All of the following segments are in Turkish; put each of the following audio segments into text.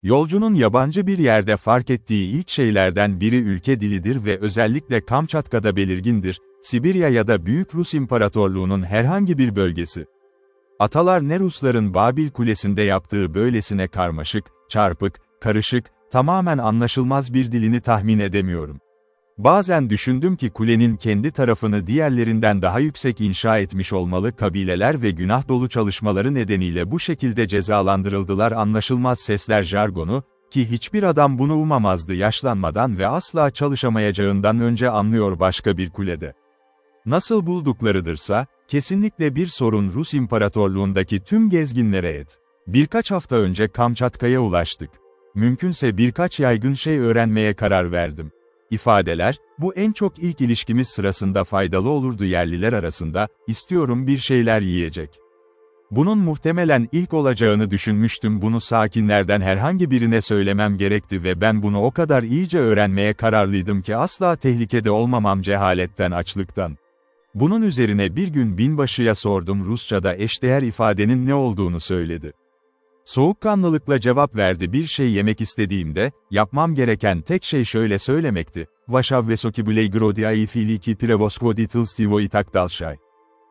Yolcunun yabancı bir yerde fark ettiği ilk şeylerden biri ülke dilidir ve özellikle Kamçatka'da belirgindir, Sibirya ya da Büyük Rus İmparatorluğu'nun herhangi bir bölgesi. Atalar ne Rusların Babil Kulesi'nde yaptığı böylesine karmaşık, çarpık, karışık, tamamen anlaşılmaz bir dilini tahmin edemiyorum. Bazen düşündüm ki kulenin kendi tarafını diğerlerinden daha yüksek inşa etmiş olmalı, kabileler ve günah dolu çalışmaları nedeniyle bu şekilde cezalandırıldılar, anlaşılmaz sesler jargonu, ki hiçbir adam bunu umamazdı, yaşlanmadan ve asla çalışamayacağından önce anlıyor başka bir kulede. Nasıl bulduklarıdırsa, kesinlikle bir sorun Rus İmparatorluğundaki tüm gezginlere et. Birkaç hafta önce Kamçatka'ya ulaştık. Mümkünse birkaç yaygın şey öğrenmeye karar verdim. İfadeler, bu en çok ilk ilişkimiz sırasında faydalı olurdu yerliler arasında, istiyorum bir şeyler yiyecek. Bunun muhtemelen ilk olacağını düşünmüştüm, bunu sakinlerden herhangi birine söylemem gerekti ve ben bunu o kadar iyice öğrenmeye kararlıydım ki asla tehlikede olmamam, cehaletten, açlıktan. Bunun üzerine bir gün binbaşıya sordum, Rusça'da eşdeğer ifadenin ne olduğunu söyledi. Soğukkanlılıkla cevap verdi, bir şey yemek istediğimde, yapmam gereken tek şey şöyle söylemekti. Vaşav vesoki bley grodiai filiki prevoskoditl stivoy takdalşay.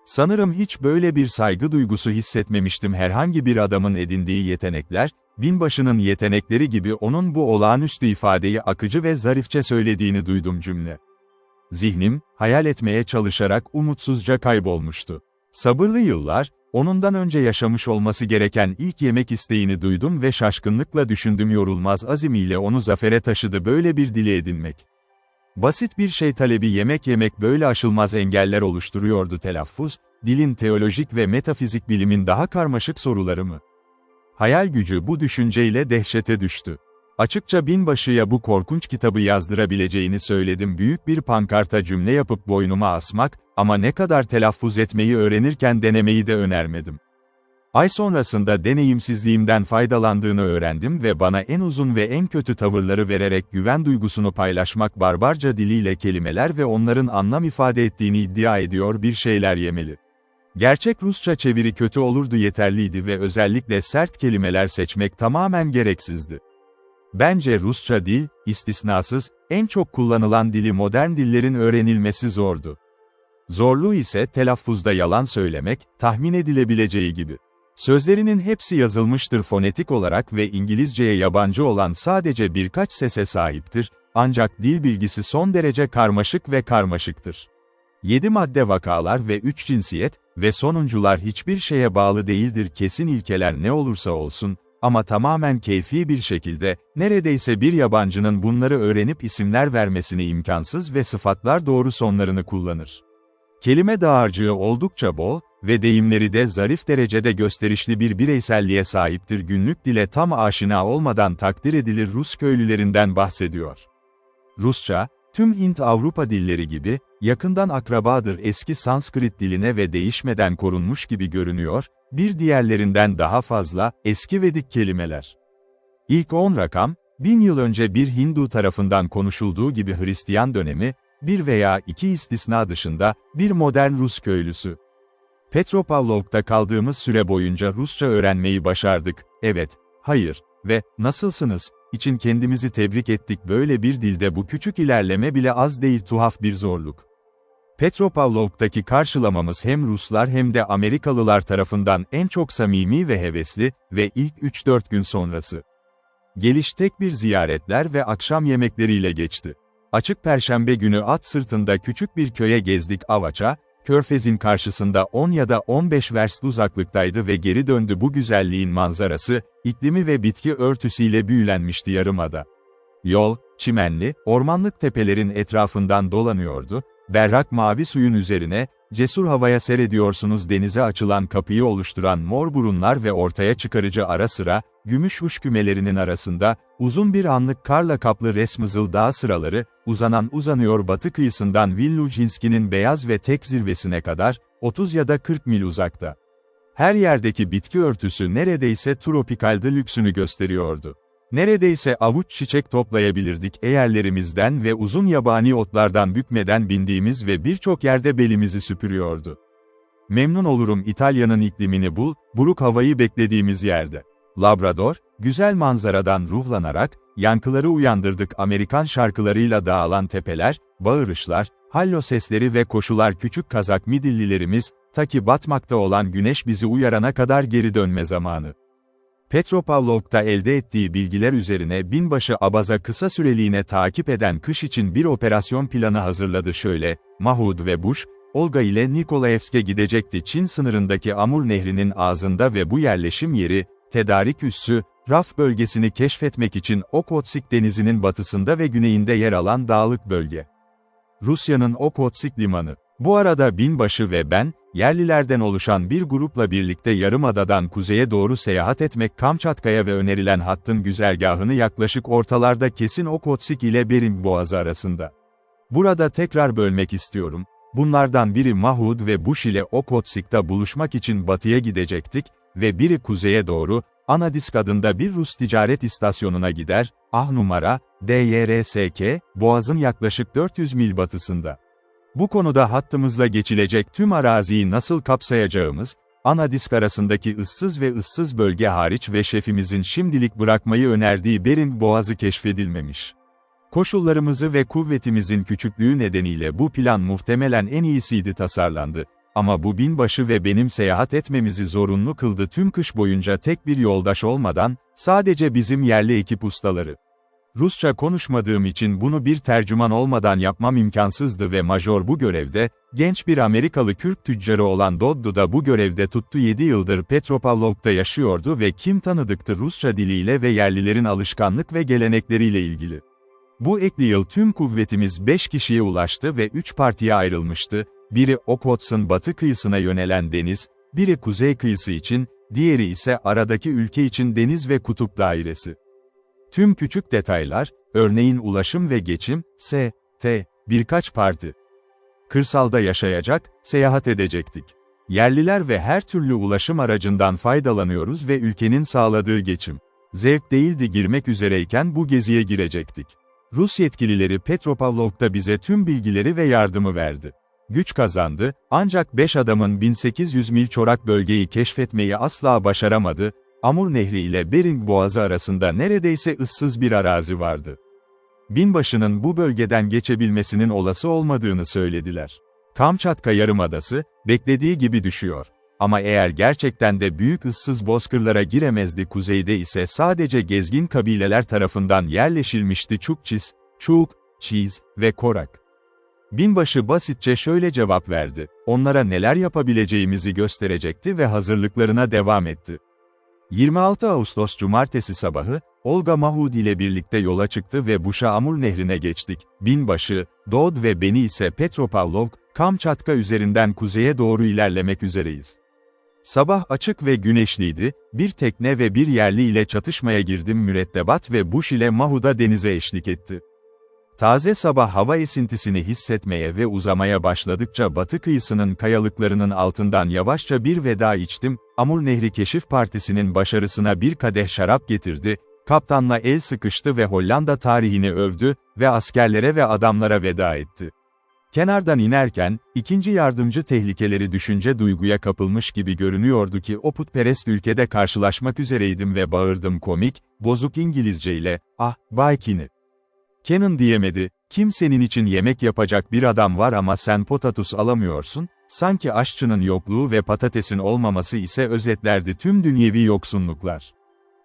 Sanırım hiç böyle bir saygı duygusu hissetmemiştim. Herhangi bir adamın edindiği yetenekler, binbaşının yetenekleri gibi onun bu olağanüstü ifadeyi akıcı ve zarifçe söylediğini duydum cümle. Zihnim, hayal etmeye çalışarak umutsuzca kaybolmuştu. Sabırlı yıllar, onundan önce yaşamış olması gereken ilk yemek isteğini duydum ve şaşkınlıkla düşündüm, yorulmaz azimiyle onu zafere taşıdı böyle bir dili edinmek. Basit bir şey talebi, yemek yemek böyle aşılmaz engeller oluşturuyordu. Telaffuz, dilin teolojik ve metafizik, bilimin daha karmaşık soruları mı? Hayal gücü bu düşünceyle dehşete düştü. Açıkça binbaşıya bu korkunç kitabı yazdırabileceğini söyledim. Büyük bir pankarta cümle yapıp boynuma asmak, ama ne kadar telaffuz etmeyi öğrenirken denemeyi de önermedim. Ay sonrasında deneyimsizliğimden faydalandığını öğrendim ve bana en uzun ve en kötü tavırları vererek güven duygusunu paylaşmak, barbarca diliyle kelimeler ve onların anlam ifade ettiğini iddia ediyor bir şeyler yemeli. Gerçek Rusça çeviri kötü olurdu yeterliydi ve özellikle sert kelimeler seçmek tamamen gereksizdi. Bence Rusça dil, istisnasız, en çok kullanılan dili, modern dillerin öğrenilmesi zordu. Zorluğu ise telaffuzda yalan söylemek, tahmin edilebileceği gibi. Sözlerinin hepsi yazılmıştır fonetik olarak ve İngilizceye yabancı olan sadece birkaç sese sahiptir, ancak dil bilgisi son derece karmaşık ve karmaşıktır. 7 madde, vakalar ve 3 cinsiyet ve sonuncular hiçbir şeye bağlı değildir, kesin ilkeler ne olursa olsun, ama tamamen keyfi bir şekilde, neredeyse bir yabancının bunları öğrenip isimler vermesini imkansız ve sıfatlar doğru sonlarını kullanır. Kelime dağarcığı oldukça bol ve deyimleri de zarif derecede gösterişli bir bireyselliğe sahiptir. Günlük dile tam aşina olmadan takdir edilir. Rus köylülerinden bahsediyor. Rusça, tüm Hint-Avrupa dilleri gibi, yakından akrabadır eski Sanskrit diline ve değişmeden korunmuş gibi görünüyor, bir diğerlerinden daha fazla, eski Vedik kelimeler. İlk 10 rakam, 1000 yıl önce bir Hindu tarafından konuşulduğu gibi Hristiyan dönemi, bir veya iki istisna dışında, bir modern Rus köylüsü. Petropavlovk'ta kaldığımız süre boyunca Rusça öğrenmeyi başardık, evet, hayır ve nasılsınız için kendimizi tebrik ettik. Böyle bir dilde bu küçük ilerleme bile az değil, tuhaf bir zorluk. Petropavlovk'taki karşılamamız hem Ruslar hem de Amerikalılar tarafından en çok samimi ve hevesli ve ilk 3-4 gün sonrası. Geliş tek bir ziyaretler ve akşam yemekleriyle geçti. Açık Perşembe günü at sırtında küçük bir köye gezdik. Avaça, Körfez'in karşısında 10 ya da 15 verst uzaklıktaydı ve geri döndü. Bu güzelliğin manzarası, iklimi ve bitki örtüsüyle büyülenmişti yarımada. Yol, çimenli, ormanlık tepelerin etrafından dolanıyordu, berrak mavi suyun üzerine, cesur havaya seyrediyorsunuz. Denize açılan kapıyı oluşturan mor burunlar ve ortaya çıkarıcı ara sıra, gümüş uç kümelerinin arasında, uzun bir anlık karla kaplı Resmızıl Dağı sıraları, uzanıyor batı kıyısından Villujinski'nin beyaz ve tek zirvesine kadar, 30 ya da 40 mil uzakta. Her yerdeki bitki örtüsü neredeyse tropikalde lüksünü gösteriyordu. Neredeyse avuç çiçek toplayabilirdik eğerlerimizden ve uzun yabani otlardan bükmeden bindiğimiz ve birçok yerde belimizi süpürüyordu. Memnun olurum İtalya'nın iklimini buruk havayı beklediğimiz yerde. Labrador, güzel manzaradan ruhlanarak, yankıları uyandırdık Amerikan şarkılarıyla dağılan tepeler, bağırışlar, hallo sesleri ve koşular küçük kazak midillilerimiz, ta ki batmakta olan güneş bizi uyarana kadar geri dönme zamanı. Petropavlovk'ta elde ettiği bilgiler üzerine binbaşı Abaza kısa süreliğine takip eden kış için bir operasyon planı hazırladı şöyle, Mahud ve Bush, Olga ile Nikolaevsk'e gidecekti Çin sınırındaki Amur Nehri'nin ağzında ve bu yerleşim yeri, tedarik üssü, Raf bölgesini keşfetmek için Okhotsk denizinin batısında ve güneyinde yer alan dağlık bölge. Rusya'nın Okhotsk limanı. Bu arada binbaşı ve ben, yerlilerden oluşan bir grupla birlikte yarımadadan kuzeye doğru seyahat etmek Kamçatka'ya ve önerilen hattın güzergahını yaklaşık ortalarda kesin Okhotsk ile Bering Boğazı arasında. Burada tekrar bölmek istiyorum. Bunlardan biri Mahud ve Bush ile Okhotsk'ta buluşmak için batıya gidecektik ve biri kuzeye doğru, Anadisk adında bir Rus ticaret istasyonuna gider, numara, DYRSK, Boğaz'ın yaklaşık 400 mil batısında. Bu konuda hattımızla geçilecek tüm araziyi nasıl kapsayacağımız, Anadisk arasındaki ıssız ve ıssız bölge hariç ve şefimizin şimdilik bırakmayı önerdiği Bering Boğazı keşfedilmemiş. Koşullarımızı ve kuvvetimizin küçüklüğü nedeniyle bu plan muhtemelen en iyisiydi tasarlandı. Ama bu binbaşı ve benim seyahat etmemizi zorunlu kıldı tüm kış boyunca tek bir yoldaş olmadan, sadece bizim yerli ekip ustaları. Rusça konuşmadığım için bunu bir tercüman olmadan yapmam imkansızdı ve major bu görevde, genç bir Amerikalı Kürk tüccarı olan Doddu da bu görevde tuttu 7 yıldır Petropavlovk'ta yaşıyordu ve kim tanıdıktı Rusça diliyle ve yerlilerin alışkanlık ve gelenekleriyle ilgili. Bu ekli yıl tüm kuvvetimiz 5 kişiye ulaştı ve 3 partiye ayrılmıştı, biri Okhotsk'ın batı kıyısına yönelen deniz, biri kuzey kıyısı için, diğeri ise aradaki ülke için deniz ve kutup dairesi. Tüm küçük detaylar, örneğin ulaşım ve geçim, birkaç parti. Kırsalda yaşayacak, seyahat edecektik. Yerliler ve her türlü ulaşım aracından faydalanıyoruz ve ülkenin sağladığı geçim. Zevk değildi girmek üzereyken bu geziye girecektik. Rus yetkilileri Petropavlovk'ta bize tüm bilgileri ve yardımı verdi. Güç kazandı, ancak 5 adamın 1800 mil çorak bölgeyi keşfetmeyi asla başaramadı, Amur Nehri ile Bering Boğazı arasında neredeyse ıssız bir arazi vardı. Binbaşının bu bölgeden geçebilmesinin olası olmadığını söylediler. Kamçatka Yarımadası, beklediği gibi düşüyor. Ama eğer gerçekten de büyük ıssız bozkırlara giremezdi kuzeyde ise sadece gezgin kabileler tarafından yerleşilmişti Çukçis, Çuk, Çiz ve Korak. Binbaşı basitçe şöyle cevap verdi, onlara neler yapabileceğimizi gösterecekti ve hazırlıklarına devam etti. 26 Ağustos Cumartesi sabahı, Olga Mahud ile birlikte yola çıktı ve Bush'a Amur Nehri'ne geçtik. Binbaşı, Dod ve beni ise Petropavlovk, Kamçatka üzerinden kuzeye doğru ilerlemek üzereyiz. Sabah açık ve güneşliydi, bir tekne ve bir yerli ile çatışmaya girdim mürettebat ve Bush ile Mahud'a denize eşlik etti. Taze sabah hava esintisini hissetmeye ve uzamaya başladıkça batı kıyısının kayalıklarının altından yavaşça bir veda içtim, Amur Nehri Keşif Partisi'nin başarısına bir kadeh şarap getirdi, kaptanla el sıkıştı ve Hollanda tarihini övdü ve askerlere ve adamlara veda etti. Kenardan inerken, ikinci yardımcı tehlikeleri düşünce duyguya kapılmış gibi görünüyordu ki o putperest ülkede karşılaşmak üzereydim ve bağırdım komik, bozuk İngilizceyle, Bay Kinney. Cannon diyemedi, kimsenin için yemek yapacak bir adam var ama sen potatus alamıyorsun, sanki aşçının yokluğu ve patatesin olmaması ise özetlerdi tüm dünyevi yoksunluklar.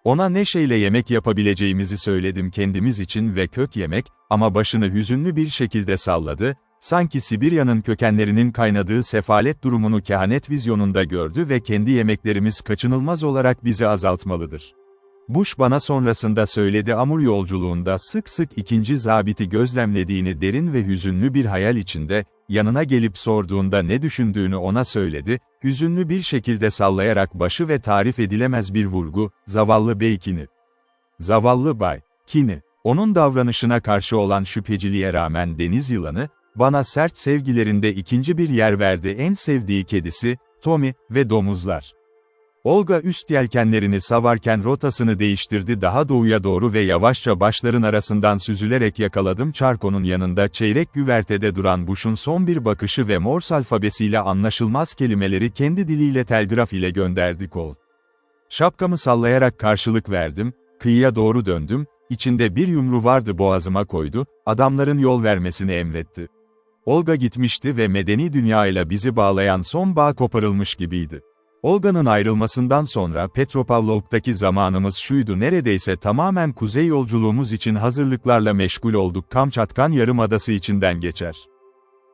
Ona neşeyle yemek yapabileceğimizi söyledim kendimiz için ve kök yemek, ama başını hüzünlü bir şekilde salladı, sanki Sibirya'nın kökenlerinin kaynadığı sefalet durumunu kehanet vizyonunda gördü ve kendi yemeklerimiz kaçınılmaz olarak bizi azaltmalıdır. Bush bana sonrasında söyledi Amur yolculuğunda sık sık ikinci zabiti gözlemlediğini derin ve hüzünlü bir hayal içinde, yanına gelip sorduğunda ne düşündüğünü ona söyledi, hüzünlü bir şekilde sallayarak başı ve tarif edilemez bir vurgu, zavallı Bey Kinney. Zavallı Bay Kinney, onun davranışına karşı olan şüpheciliğe rağmen deniz yılanı, bana sert sevgilerinde ikinci bir yer verdi en sevdiği kedisi, Tommy ve domuzlar. Olga üst yelkenlerini savarken rotasını değiştirdi daha doğuya doğru ve yavaşça başların arasından süzülerek yakaladım çarkonun yanında çeyrek güvertede duran Bush'un son bir bakışı ve Morse alfabesiyle anlaşılmaz kelimeleri kendi diliyle telgraf ile gönderdi kol. Şapkamı sallayarak karşılık verdim, kıyıya doğru döndüm, içinde bir yumru vardı, boğazıma koydu, adamların yol vermesini emretti. Olga gitmişti ve medeni dünyayla bizi bağlayan son bağ koparılmış gibiydi. Olga'nın ayrılmasından sonra Petropavlovk'taki zamanımız şuydu: neredeyse tamamen kuzey yolculuğumuz için hazırlıklarla meşgul olduk. Kamçatkan Yarımadası içinden geçer.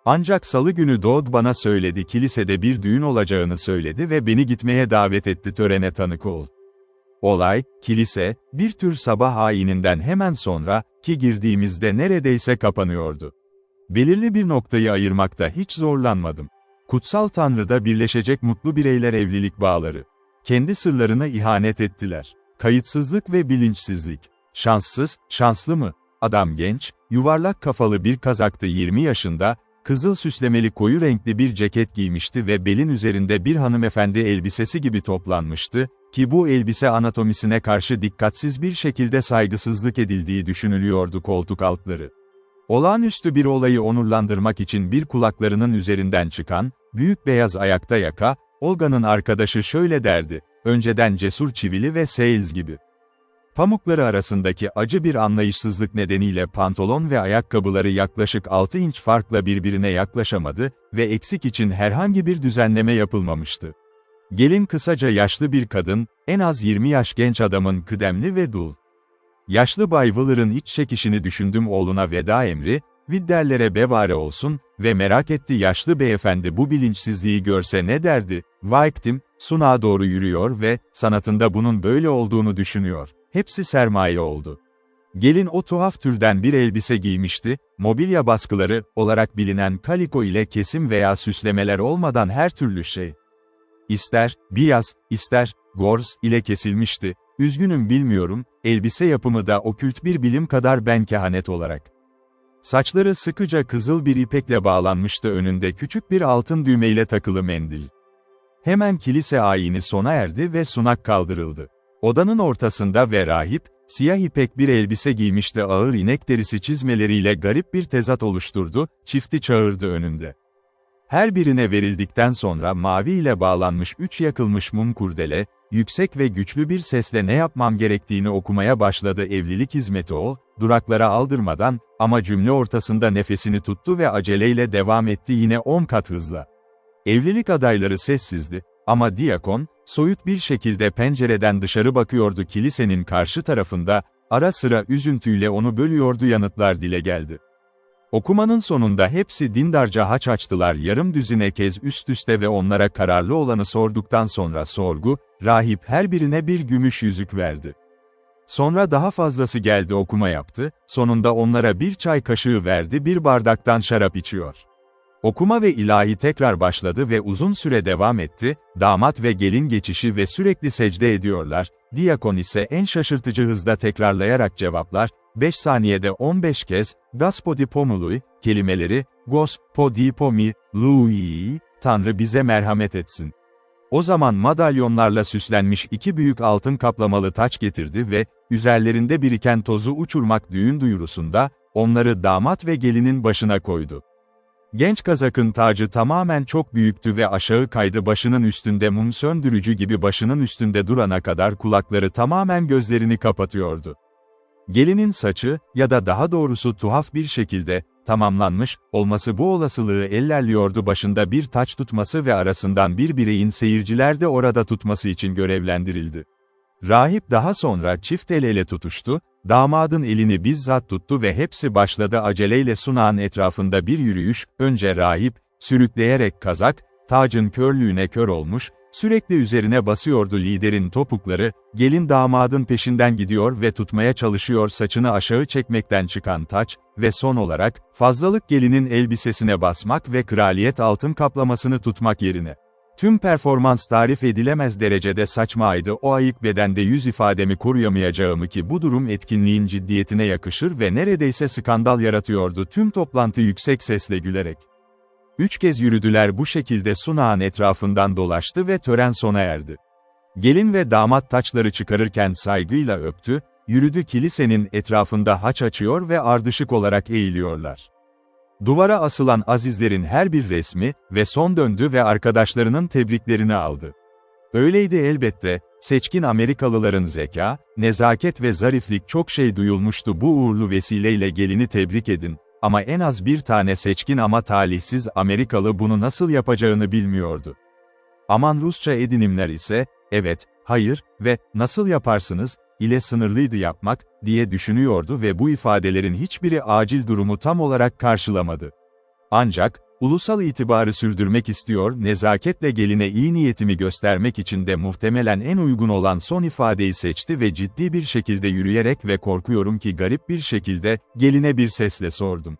Ancak salı günü Doğd bana söyledi, kilisede bir düğün olacağını söyledi ve beni gitmeye davet etti, törene tanık ol. Olay, kilise, bir tür sabah ayininden hemen sonra, ki girdiğimizde neredeyse kapanıyordu. Belirli bir noktayı ayırmakta hiç zorlanmadım. Kutsal Tanrı'da birleşecek mutlu bireyler, evlilik bağları. Kendi sırlarına ihanet ettiler. Kayıtsızlık ve bilinçsizlik. Şanssız, şanslı mı? Adam genç, yuvarlak kafalı bir kazaktı, 20 yaşında, kızıl süslemeli koyu renkli bir ceket giymişti ve belin üzerinde bir hanımefendi elbisesi gibi toplanmıştı, ki bu elbise anatomisine karşı dikkatsiz bir şekilde saygısızlık edildiği düşünülüyordu. Koltuk altları. Olağanüstü bir olayı onurlandırmak için bir kulaklarının üzerinden çıkan, büyük beyaz ayakta yaka, Olga'nın arkadaşı şöyle derdi, önceden cesur çivili ve Sales gibi. Pamukları arasındaki acı bir anlayışsızlık nedeniyle pantolon ve ayakkabıları yaklaşık 6 inç farkla birbirine yaklaşamadı ve eksik için herhangi bir düzenleme yapılmamıştı. Gelin kısaca yaşlı bir kadın, en az 20 yaş genç adamın kıdemli ve dul. Yaşlı Bay Wheeler'ın iç çekişini düşündüm, oğluna veda emri, Widder'lere bevare olsun ve merak etti, yaşlı beyefendi bu bilinçsizliği görse ne derdi? Viktim, sunağa doğru yürüyor ve sanatında bunun böyle olduğunu düşünüyor. Hepsi sermaye oldu. Gelin o tuhaf türden bir elbise giymişti, mobilya baskıları olarak bilinen kaliko ile kesim veya süslemeler olmadan her türlü şey. İster biyaz, ister gorz ile kesilmişti. Üzgünüm, bilmiyorum, elbise yapımı da okült bir bilim kadar ben kehanet olarak. Saçları sıkıca kızıl bir ipekle bağlanmıştı, önünde küçük bir altın düğmeyle takılı mendil. Hemen kilise ayini sona erdi ve sunak kaldırıldı. Odanın ortasında ve rahip, siyah ipek bir elbise giymişti, ağır inek derisi çizmeleriyle garip bir tezat oluşturdu, çifti çağırdı önünde. Her birine verildikten sonra mavi ile bağlanmış 3 yakılmış mum kurdele, yüksek ve güçlü bir sesle ne yapmam gerektiğini okumaya başladı. Evlilik hizmeti ol, duraklara aldırmadan, ama cümle ortasında nefesini tuttu ve aceleyle devam etti, yine 10 kat hızla. Evlilik adayları sessizdi, ama diyakon, soyut bir şekilde pencereden dışarı bakıyordu, kilisenin karşı tarafında, ara sıra üzüntüyle onu bölüyordu, yanıtlar dile geldi. Okumanın sonunda hepsi dindarca haç açtılar, yarım düzine kez üst üste ve onlara kararlı olanı sorduktan sonra rahip her birine bir gümüş yüzük verdi. Sonra daha fazlası geldi, okuma yaptı, sonunda onlara bir çay kaşığı verdi, bir bardaktan şarap içiyor. Okuma ve ilahi tekrar başladı ve uzun süre devam etti, damat ve gelin geçişi ve sürekli secde ediyorlar, diyakon ise en şaşırtıcı hızda tekrarlayarak cevaplar, 5 saniyede 15 kez, Gospodi pomului, kelimeleri, Gospodi pomi, lui, Tanrı bize merhamet etsin. O zaman madalyonlarla süslenmiş 2 büyük altın kaplamalı taç getirdi ve, üzerlerinde biriken tozu uçurmak düğün duyurusunda, onları damat ve gelinin başına koydu. Genç kazakın tacı tamamen çok büyüktü ve aşağı kaydı, başının üstünde mum söndürücü gibi başının üstünde durana kadar kulakları tamamen gözlerini kapatıyordu. Gelinin saçı, ya da daha doğrusu tuhaf bir şekilde, tamamlanmış olması bu olasılığı ellerliyordu, başında bir taç tutması ve arasından bir bireyin seyircilerde orada tutması için görevlendirildi. Rahip daha sonra çift el ele tutuştu, damadın elini bizzat tuttu ve hepsi başladı aceleyle sunağın etrafında bir yürüyüş, önce rahip, sürükleyerek kazak, tacın körlüğüne kör olmuş, sürekli üzerine basıyordu liderin topukları, gelin damadın peşinden gidiyor ve tutmaya çalışıyor saçını aşağı çekmekten çıkan taç, ve son olarak, fazlalık gelinin elbisesine basmak ve kraliyet altın kaplamasını tutmak yerine. Tüm performans tarif edilemez derecede saçmaydı, o ayık bedende yüz ifademi koruyamayacağımı, ki bu durum etkinliğin ciddiyetine yakışır ve neredeyse skandal yaratıyordu, tüm toplantı yüksek sesle gülerek. 3 kez yürüdüler, bu şekilde sunağın etrafından dolaştı ve tören sona erdi. Gelin ve damat taçları çıkarırken saygıyla öptü, yürüdü, kilisenin etrafında haç açıyor ve ardışık olarak eğiliyorlar. Duvara asılan azizlerin her bir resmi ve son döndü ve arkadaşlarının tebriklerini aldı. Öyleydi elbette, Seçkin Amerikalıların zeka, nezaket ve zariflik çok şey duyulmuştu, bu uğurlu vesileyle gelini tebrik edin. Ama en az bir tane seçkin ama talihsiz Amerikalı bunu nasıl yapacağını bilmiyordu. Aman Rusça edinimler ise, evet, hayır ve nasıl yaparsınız ile sınırlıydı yapmak, diye düşünüyordu ve bu ifadelerin hiçbiri acil durumu tam olarak karşılamadı. Ancak, ulusal itibarı sürdürmek istiyor, nezaketle geline iyi niyetimi göstermek için de muhtemelen en uygun olan son ifadeyi seçti ve ciddi bir şekilde yürüyerek ve korkuyorum ki garip bir şekilde, geline bir sesle sordum.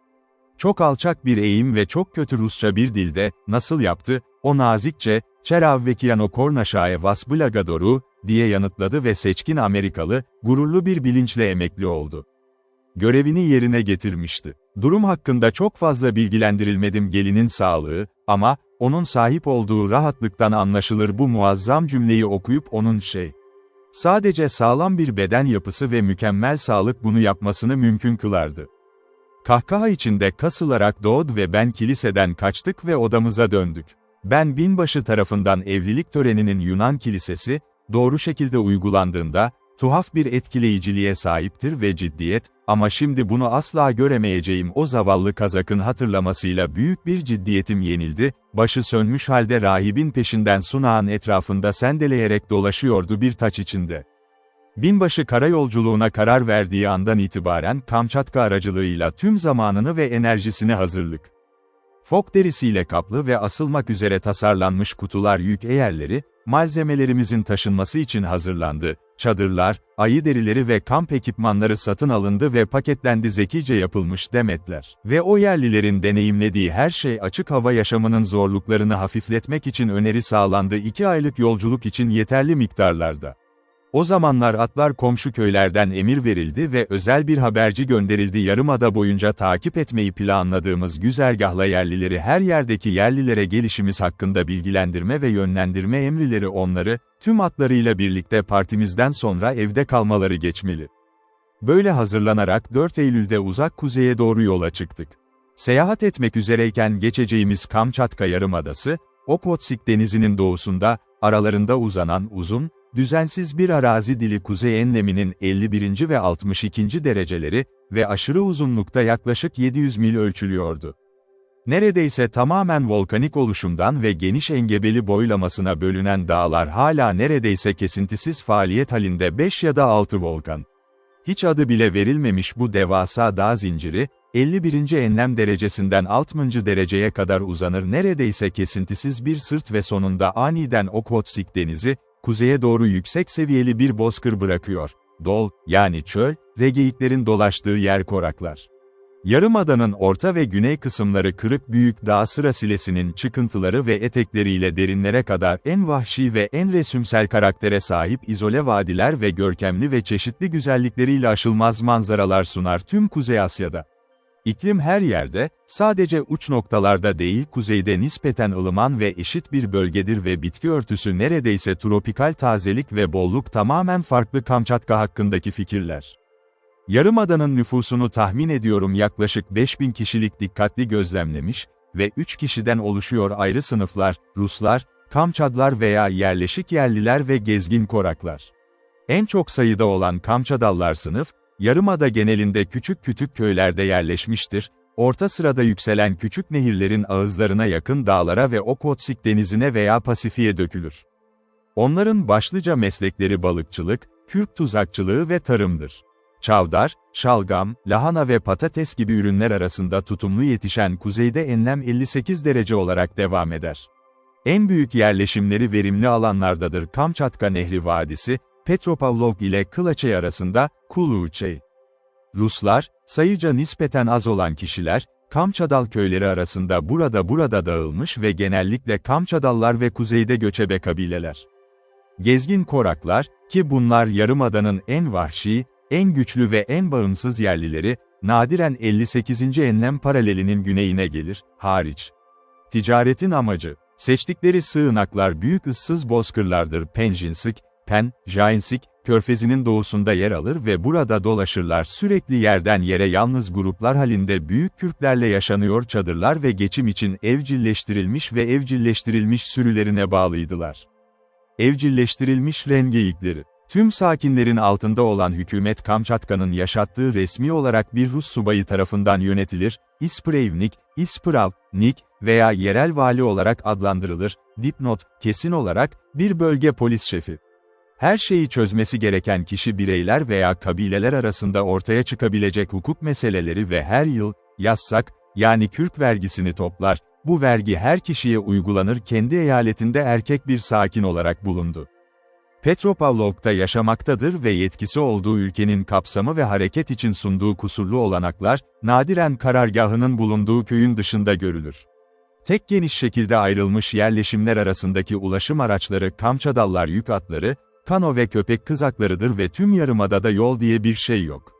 Çok alçak bir eğim ve çok kötü Rusça bir dilde, nasıl yaptı? O nazikçe, "Çeravvekiano kornaşae vas blagadoru," diye yanıtladı ve seçkin Amerikalı, gururlu bir bilinçle emekli oldu. Görevini yerine getirmişti. Durum hakkında çok fazla bilgilendirilmedim, gelinin sağlığı, ama, onun sahip olduğu rahatlıktan anlaşılır bu muazzam cümleyi okuyup onun sadece sağlam bir beden yapısı ve mükemmel sağlık bunu yapmasını mümkün kılardı. Kahkaha içinde kasılarak doğdu ve ben kiliseden kaçtık ve odamıza döndük. Ben binbaşı tarafından evlilik töreninin Yunan kilisesi, doğru şekilde uygulandığında, tuhaf bir etkileyiciliğe sahiptir ve ciddiyet, ama şimdi bunu asla göremeyeceğim o zavallı kazakın hatırlamasıyla büyük bir ciddiyetim yenildi, başı sönmüş halde rahibin peşinden sunağın etrafında sendeleyerek dolaşıyordu bir taç içinde. Binbaşı karayolculuğuna karar verdiği andan itibaren Kamçatka aracılığıyla tüm zamanını ve enerjisini hazırlık. Fok derisiyle kaplı ve asılmak üzere tasarlanmış kutular yük eğerleri, malzemelerimizin taşınması için hazırlandı, çadırlar, ayı derileri ve kamp ekipmanları satın alındı ve paketlendi, zekice yapılmış demetler. Ve o yerlilerin deneyimlediği her şey açık hava yaşamının zorluklarını hafifletmek için öneri sağlandı, 2 aylık yolculuk için yeterli miktarlarda. O zamanlar atlar komşu köylerden emir verildi ve özel bir haberci gönderildi, yarımada boyunca takip etmeyi planladığımız güzergahla yerlileri her yerdeki yerlilere gelişimiz hakkında bilgilendirme ve yönlendirme emrileri onları, tüm atlarıyla birlikte partimizden sonra evde kalmaları geçmeli. Böyle hazırlanarak 4 Eylül'de uzak kuzeye doğru yola çıktık. Seyahat etmek üzereyken geçeceğimiz Kamçatka Yarımadası, Okhotsk Denizi'nin doğusunda, aralarında uzanan uzun, düzensiz bir arazi dili, kuzey enleminin 51. ve 62. dereceleri ve aşırı uzunlukta yaklaşık 700 mil ölçülüyordu. Neredeyse tamamen volkanik oluşumdan ve geniş engebeli boylamasına bölünen dağlar hala neredeyse kesintisiz faaliyet halinde, 5 ya da 6 volkan. Hiç adı bile verilmemiş bu devasa dağ zinciri, 51. enlem derecesinden 60. dereceye kadar uzanır, neredeyse kesintisiz bir sırt ve sonunda aniden Okhotsk Denizi, kuzeye doğru yüksek seviyeli bir bozkır bırakıyor. Dol, yani çöl, regeyiklerin dolaştığı yer koraklar. Yarımadanın orta ve güney kısımları kırık büyük dağ sırasilesinin çıkıntıları ve etekleriyle derinlere kadar en vahşi ve en resümsel karaktere sahip izole vadiler ve görkemli ve çeşitli güzellikleriyle aşılmaz manzaralar sunar tüm Kuzey Asya'da. İklim her yerde, sadece uç noktalarda değil, kuzeyde nispeten ılıman ve eşit bir bölgedir ve bitki örtüsü neredeyse tropikal, tazelik ve bolluk tamamen farklı. Kamçatka hakkındaki fikirler. Yarımadanın nüfusunu tahmin ediyorum yaklaşık 5000 kişilik, dikkatli gözlemlemiş ve 3 kişiden oluşuyor: ayrı sınıflar, Ruslar, Kamçadlar veya yerleşik yerliler ve gezgin koraklar. En çok sayıda olan Kamçadallar sınıf, Yarımada genelinde küçük köylerde yerleşmiştir, orta sırada yükselen küçük nehirlerin ağızlarına yakın dağlara ve Okhotsk Denizi'ne veya Pasifik'e dökülür. Onların başlıca meslekleri balıkçılık, kürk tuzakçılığı ve tarımdır. Çavdar, şalgam, lahana ve patates gibi ürünler arasında tutumlu yetişen kuzeyde enlem 58 derece olarak devam eder. En büyük yerleşimleri verimli alanlardadır. Kamçatka Nehri Vadisi, Petropavlov ile Kılaçay arasında, Kuluçay. Ruslar, sayıca nispeten az olan kişiler, Kamçadal köyleri arasında burada dağılmış ve genellikle Kamçadallar ve kuzeyde göçebe kabileler. Gezgin koraklar, ki bunlar Yarımada'nın en vahşi, en güçlü ve en bağımsız yerlileri, nadiren 58. enlem paralelinin güneyine gelir, hariç. Ticaretin amacı, seçtikleri sığınaklar büyük ıssız bozkırlardır. Jainsk, körfezinin doğusunda yer alır ve burada dolaşırlar. Sürekli yerden yere yalnız gruplar halinde büyük kürklerle yaşanıyor. Çadırlar ve geçim için evcilleştirilmiş sürülerine bağlıydılar. evcilleştirilmiş ren geyikleri. Tüm sakinlerin altında olan hükümet Kamçatka'nın yaşattığı resmi olarak bir Rus subayı tarafından yönetilir, isprevnik, ispravnik veya yerel vali olarak adlandırılır, dipnot, kesin olarak, bir bölge polis şefi. Her şeyi çözmesi gereken kişi bireyler veya kabileler arasında ortaya çıkabilecek hukuk meseleleri ve her yıl, yassak, yani kürk vergisini toplar, bu vergi her kişiye uygulanır kendi eyaletinde erkek bir sakin olarak bulundu. Petropavlovk'ta yaşamaktadır ve yetkisi olduğu ülkenin kapsamı ve hareket için sunduğu kusurlu olanaklar, nadiren karargahının bulunduğu köyün dışında görülür. Tek geniş şekilde ayrılmış yerleşimler arasındaki ulaşım araçları Kamçadallar yük atları, kano ve köpek kızaklarıdır ve tüm yarımadada yol diye bir şey yok.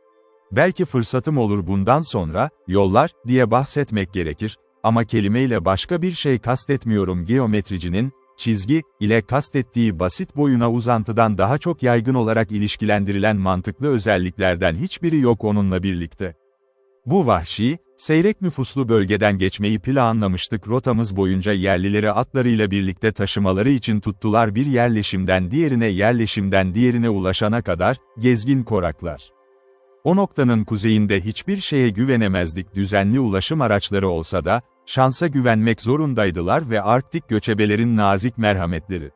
Belki fırsatım olur bundan sonra, yollar, diye bahsetmek gerekir, ama kelimeyle başka bir şey kastetmiyorum geometricinin, çizgi, ile kastettiği basit boyuna uzantıdan daha çok yaygın olarak ilişkilendirilen mantıklı özelliklerden hiçbiri yok onunla birlikte. Bu vahşi, seyrek nüfuslu bölgeden geçmeyi planlamıştık rotamız boyunca yerlileri atlarıyla birlikte taşımaları için tuttular bir yerleşimden diğerine ulaşana kadar, gezgin koraklar. O noktanın kuzeyinde hiçbir şeye güvenemezdik düzenli ulaşım araçları olsa da, şansa güvenmek zorundaydılar ve Arktik göçebelerin nazik merhametleri.